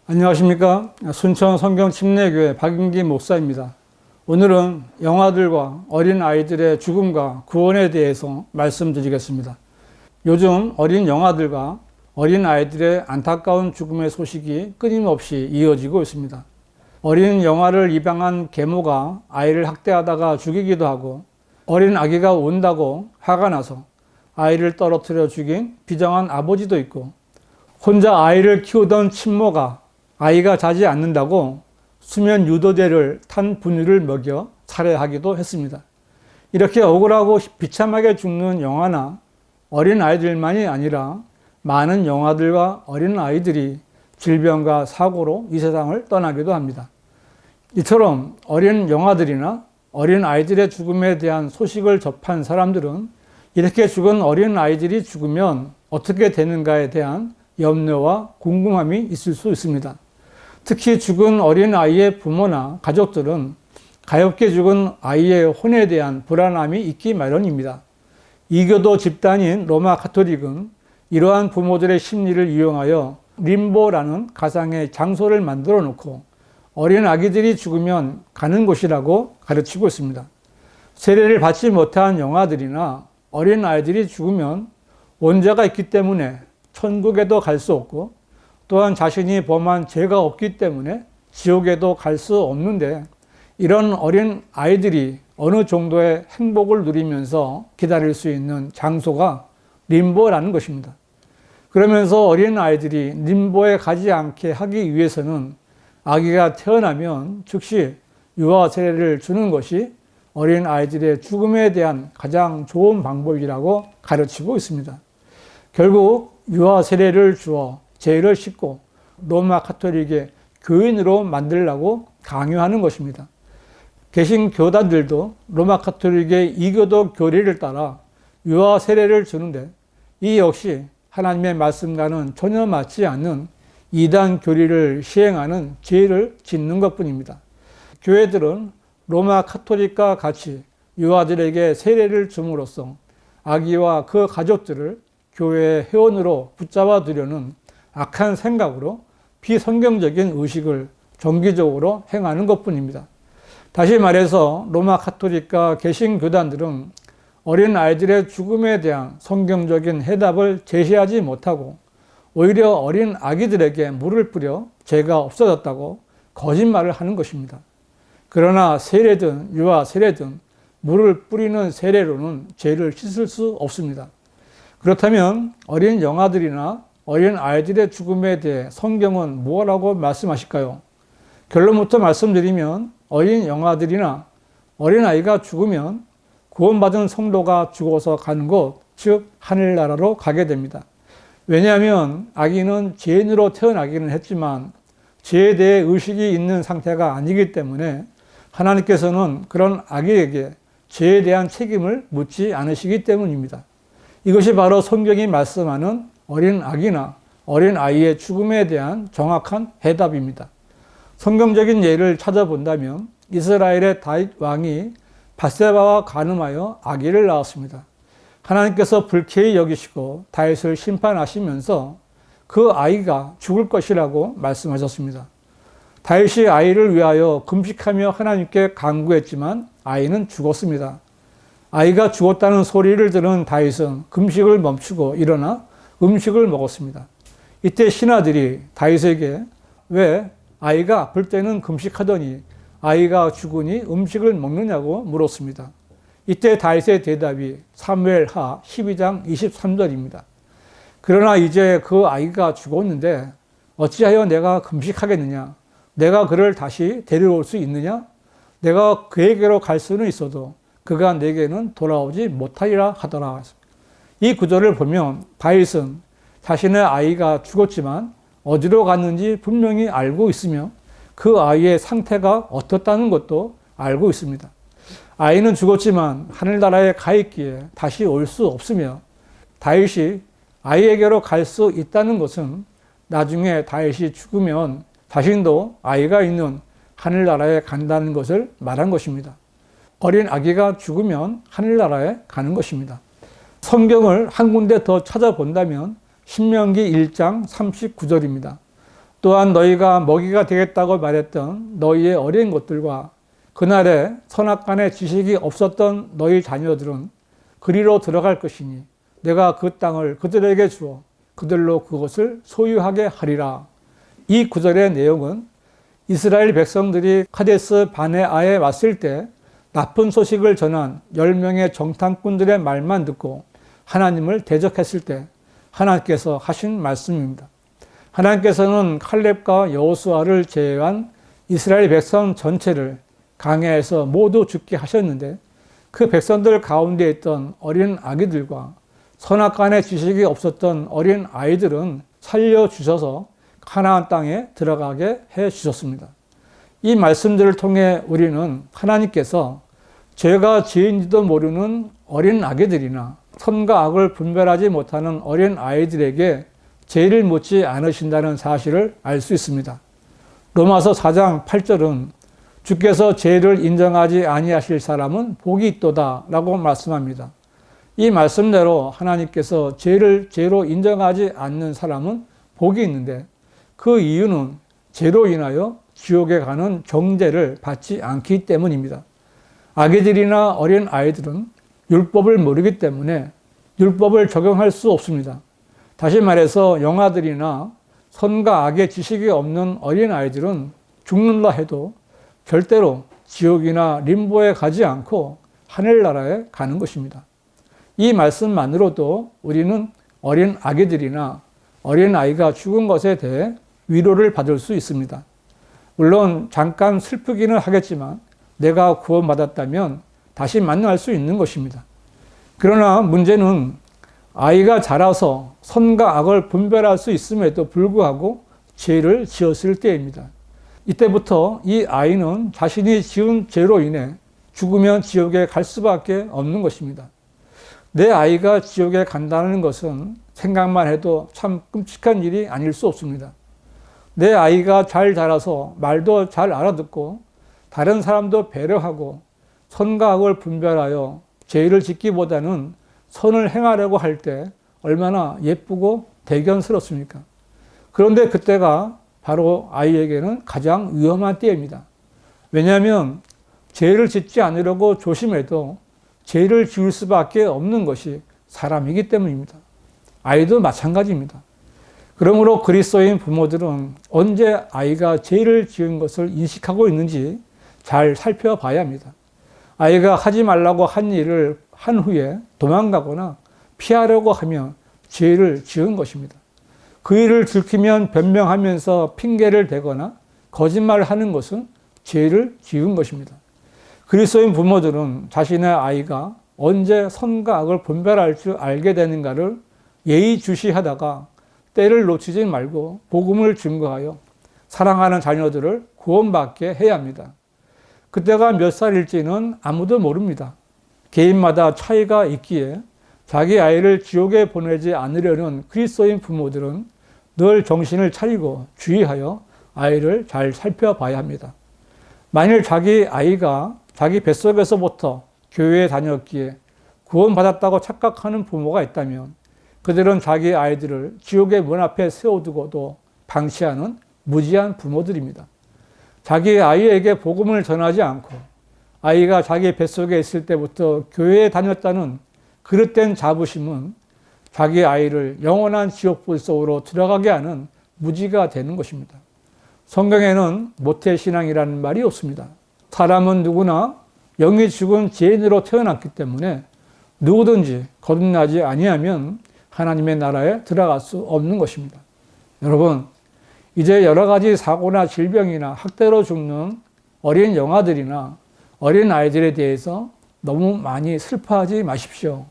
안녕하십니까. 순천 성경침례교회 박인기 목사입니다. 오늘은 영아들과 어린 아이들의 죽음과 구원에 대해서 말씀드리겠습니다. 요즘 어린 영아들과 어린 아이들의 안타까운 죽음의 소식이 끊임없이 이어지고 있습니다. 어린 영아를 입양한 계모가 아이를 학대하다가 죽이기도 하고, 어린 아기가 운다고 화가 나서 아이를 떨어뜨려 죽인 비정한 아버지도 있고, 혼자 아이를 키우던 친모가 아이가 자지 않는다고 수면 유도제를 탄 분유를 먹여 살해하기도 했습니다. 이렇게 억울하고 비참하게 죽는 영아나 어린 아이들만이 아니라 많은 영아들과 어린 아이들이 질병과 사고로 이 세상을 떠나기도 합니다. 이처럼 어린 영아들이나 어린 아이들의 죽음에 대한 소식을 접한 사람들은 이렇게 죽은 어린 아이들이 죽으면 어떻게 되는가에 대한 염려와 궁금함이 있을 수 있습니다. 특히 죽은 어린 아이의 부모나 가족들은 가엾게 죽은 아이의 혼에 대한 불안함이 있기 마련입니다. 이교도 집단인 로마 가톨릭은 이러한 부모들의 심리를 이용하여 림보라는 가상의 장소를 만들어 놓고 어린 아기들이 죽으면 가는 곳이라고 가르치고 있습니다. 세례를 받지 못한 영아들이나 어린 아이들이 죽으면 원죄가 있기 때문에 천국에도 갈 수 없고, 또한 자신이 범한 죄가 없기 때문에 지옥에도 갈 수 없는데, 이런 어린 아이들이 어느 정도의 행복을 누리면서 기다릴 수 있는 장소가 림보라는 것입니다. 그러면서 어린 아이들이 림보에 가지 않게 하기 위해서는 아기가 태어나면 즉시 유아 세례를 주는 것이 어린 아이들의 죽음에 대한 가장 좋은 방법이라고 가르치고 있습니다. 결국 유아 세례를 주어 죄를 씻고 로마 가톨릭의 교인으로 만들라고 강요하는 것입니다. 개신교단들도 로마 가톨릭의 이교도 교리를 따라 유아 세례를 주는데, 이 역시 하나님의 말씀과는 전혀 맞지 않는 이단 교리를 시행하는 죄를 짓는 것뿐입니다. 교회들은 로마 가톨릭과 같이 유아들에게 세례를 줌으로써 아기와 그 가족들을 교회의 회원으로 붙잡아 두려는 악한 생각으로 비성경적인 의식을 정기적으로 행하는 것뿐입니다. 다시 말해서 로마 가톨릭과 개신교단들은 어린 아이들의 죽음에 대한 성경적인 해답을 제시하지 못하고 오히려 어린 아기들에게 물을 뿌려 죄가 없어졌다고 거짓말을 하는 것입니다. 그러나 세례든 유아 세례든 물을 뿌리는 세례로는 죄를 씻을 수 없습니다. 그렇다면 어린 영아들이나 어린 아이들의 죽음에 대해 성경은 뭐라고 말씀하실까요? 결론부터 말씀드리면 어린 영아들이나 어린 아이가 죽으면 구원받은 성도가 죽어서 가는 곳, 즉 하늘나라로 가게 됩니다. 왜냐하면 아기는 죄인으로 태어나기는 했지만 죄에 대해 의식이 있는 상태가 아니기 때문에 하나님께서는 그런 아기에게 죄에 대한 책임을 묻지 않으시기 때문입니다. 이것이 바로 성경이 말씀하는 어린 아기나 어린 아이의 죽음에 대한 정확한 해답입니다. 성경적인 예를 찾아본다면 이스라엘의 다윗 왕이 밧세바와 간음하여 아기를 낳았습니다. 하나님께서 불쾌히 여기시고 다윗을 심판하시면서 그 아이가 죽을 것이라고 말씀하셨습니다. 다윗이 아이를 위하여 금식하며 하나님께 간구했지만 아이는 죽었습니다. 아이가 죽었다는 소리를 들은 다윗은 금식을 멈추고 일어나 음식을 먹었습니다. 이때 신하들이 다윗에게 왜 아이가 아플 때는 금식하더니 아이가 죽으니 음식을 먹느냐고 물었습니다. 이때 다윗의 대답이 사무엘하 12장 23절입니다. 그러나 이제 그 아이가 죽었는데 어찌하여 내가 금식하겠느냐? 내가 그를 다시 데려올 수 있느냐? 내가 그에게로 갈 수는 있어도 그가 내게는 돌아오지 못하리라 하더라. 이 구절을 보면 다윗은 자신의 아이가 죽었지만 어디로 갔는지 분명히 알고 있으며 그 아이의 상태가 어떻다는 것도 알고 있습니다. 아이는 죽었지만 하늘나라에 가 있기에 다시 올 수 없으며 다윗이 아이에게로 갈 수 있다는 것은 나중에 다윗이 죽으면 자신도 아이가 있는 하늘나라에 간다는 것을 말한 것입니다. 어린 아기가 죽으면 하늘나라에 가는 것입니다. 성경을 한 군데 더 찾아본다면 신명기 1장 39절입니다. 또한 너희가 먹이가 되겠다고 말했던 너희의 어린 것들과 그날에 선악간의 지식이 없었던 너희 자녀들은 그리로 들어갈 것이니 내가 그 땅을 그들에게 주어 그들로 그것을 소유하게 하리라. 이 구절의 내용은 이스라엘 백성들이 카데스 바네아에 왔을 때 나쁜 소식을 전한 10명의 정탐꾼들의 말만 듣고 하나님을 대적했을 때 하나님께서 하신 말씀입니다. 하나님께서는 칼렙과 여호수아를 제외한 이스라엘 백성 전체를 광야에서 모두 죽게 하셨는데 그 백성들 가운데 있던 어린 아기들과 선악간의 지식이 없었던 어린 아이들은 살려주셔서 가나안 땅에 들어가게 해주셨습니다. 이 말씀들을 통해 우리는 하나님께서 죄가 죄인지도 모르는 어린 아기들이나 선과 악을 분별하지 못하는 어린 아이들에게 죄를 묻지 않으신다는 사실을 알 수 있습니다. 로마서 4장 8절은 주께서 죄를 인정하지 아니하실 사람은 복이 있도다 라고 말씀합니다. 이 말씀대로 하나님께서 죄를 죄로 인정하지 않는 사람은 복이 있는데 그 이유는 죄로 인하여 지옥에 가는 정죄를 받지 않기 때문입니다. 아기들이나 어린 아이들은 율법을 모르기 때문에 율법을 적용할 수 없습니다. 다시 말해서 영아들이나 선과 악의 지식이 없는 어린 아이들은 죽는다 해도 절대로 지옥이나 림보에 가지 않고 하늘나라에 가는 것입니다. 이 말씀만으로도 우리는 어린 아기들이나 어린 아이가 죽은 것에 대해 위로를 받을 수 있습니다. 물론 잠깐 슬프기는 하겠지만 내가 구원받았다면 다시 만날 수 있는 것입니다. 그러나 문제는 아이가 자라서 선과 악을 분별할 수 있음에도 불구하고 죄를 지었을 때입니다. 이때부터 이 아이는 자신이 지은 죄로 인해 죽으면 지옥에 갈 수밖에 없는 것입니다. 내 아이가 지옥에 간다는 것은 생각만 해도 참 끔찍한 일이 아닐 수 없습니다. 내 아이가 잘 자라서 말도 잘 알아듣고 다른 사람도 배려하고 선과 악을 분별하여 죄를 짓기보다는 선을 행하려고 할 때 얼마나 예쁘고 대견스럽습니까? 그런데 그때가 바로 아이에게는 가장 위험한 때입니다. 왜냐하면 죄를 짓지 않으려고 조심해도 죄를 지을 수밖에 없는 것이 사람이기 때문입니다. 아이도 마찬가지입니다. 그러므로 그리스도인 부모들은 언제 아이가 죄를 지은 것을 인식하고 있는지 잘 살펴봐야 합니다. 아이가 하지 말라고 한 일을 한 후에 도망가거나 피하려고 하면 죄를 지은 것입니다. 그 일을 들키면 변명하면서 핑계를 대거나 거짓말을 하는 것은 죄를 지은 것입니다. 그리스도인 부모들은 자신의 아이가 언제 선과 악을 분별할 줄 알게 되는가를 예의주시하다가 때를 놓치지 말고 복음을 증거하여 사랑하는 자녀들을 구원받게 해야 합니다. 그때가 몇 살일지는 아무도 모릅니다. 개인마다 차이가 있기에 자기 아이를 지옥에 보내지 않으려는 그리스도인 부모들은 늘 정신을 차리고 주의하여 아이를 잘 살펴봐야 합니다. 만일 자기 아이가 자기 뱃속에서부터 교회에 다녔기에 구원받았다고 착각하는 부모가 있다면 그들은 자기 아이들을 지옥의 문 앞에 세워두고도 방치하는 무지한 부모들입니다. 자기 아이에게 복음을 전하지 않고 아이가 자기 뱃속에 있을 때부터 교회에 다녔다는 그릇된 자부심은 자기 아이를 영원한 지옥불 속으로 들어가게 하는 무지가 되는 것입니다. 성경에는 모태신앙이라는 말이 없습니다. 사람은 누구나 영이 죽은 죄인으로 태어났기 때문에 누구든지 거듭나지 아니하면 하나님의 나라에 들어갈 수 없는 것입니다. 여러분, 이제 여러 가지 사고나 질병이나 학대로 죽는 어린 영아들이나 어린 아이들에 대해서 너무 많이 슬퍼하지 마십시오.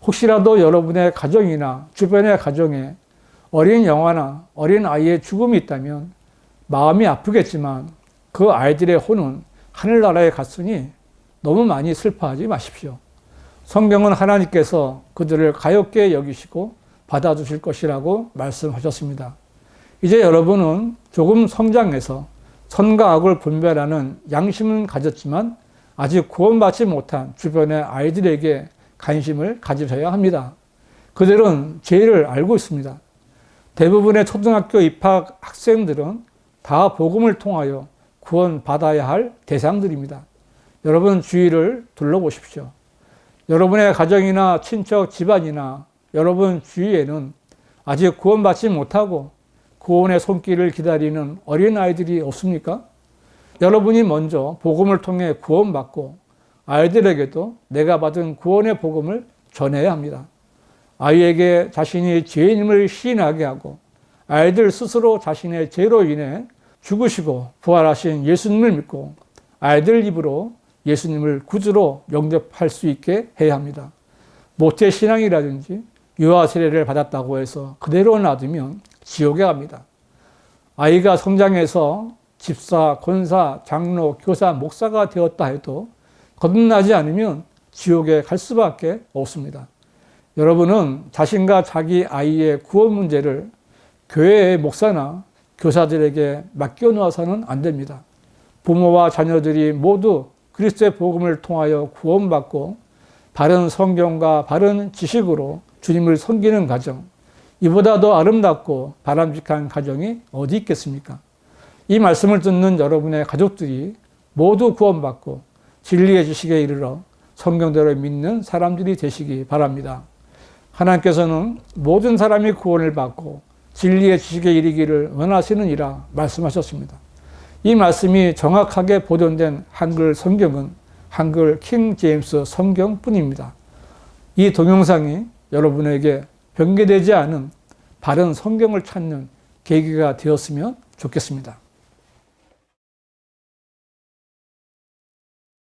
혹시라도 여러분의 가정이나 주변의 가정에 어린 영아나 어린 아이의 죽음이 있다면 마음이 아프겠지만 그 아이들의 혼은 하늘나라에 갔으니 너무 많이 슬퍼하지 마십시오. 성경은 하나님께서 그들을 가엾게 여기시고 받아주실 것이라고 말씀하셨습니다. 이제 여러분은 조금 성장해서 선과 악을 분별하는 양심은 가졌지만 아직 구원받지 못한 주변의 아이들에게 관심을 가지셔야 합니다. 그들은 죄를 알고 있습니다. 대부분의 초등학교 입학 학생들은 다 복음을 통하여 구원받아야 할 대상들입니다. 여러분 주위를 둘러보십시오. 여러분의 가정이나 친척 집안이나 여러분 주위에는 아직 구원받지 못하고 구원의 손길을 기다리는 어린아이들이 없습니까? 여러분이 먼저 복음을 통해 구원받고 아이들에게도 내가 받은 구원의 복음을 전해야 합니다. 아이에게 자신이 죄인임을 시인하게 하고 아이들 스스로 자신의 죄로 인해 죽으시고 부활하신 예수님을 믿고 아이들 입으로 예수님을 구주로 영접할 수 있게 해야 합니다. 모태신앙이라든지 유아 세례를 받았다고 해서 그대로 놔두면 지옥에 갑니다. 아이가 성장해서 집사, 권사, 장로, 교사, 목사가 되었다 해도 거듭나지 않으면 지옥에 갈 수밖에 없습니다. 여러분은 자신과 자기 아이의 구원 문제를 교회의 목사나 교사들에게 맡겨놓아서는 안 됩니다. 부모와 자녀들이 모두 그리스도의 복음을 통하여 구원받고 바른 성경과 바른 지식으로 주님을 섬기는 가정, 이보다 더 아름답고 바람직한 가정이 어디 있겠습니까? 이 말씀을 듣는 여러분의 가족들이 모두 구원받고 진리의 지식에 이르러 성경대로 믿는 사람들이 되시기 바랍니다. 하나님께서는 모든 사람이 구원을 받고 진리의 지식에 이르기를 원하시느니라 말씀하셨습니다. 이 말씀이 정확하게 보존된 한글 성경은 한글 킹 제임스 성경뿐입니다. 이 동영상이 여러분에게 변개되지 않은 바른 성경을 찾는 계기가 되었으면 좋겠습니다.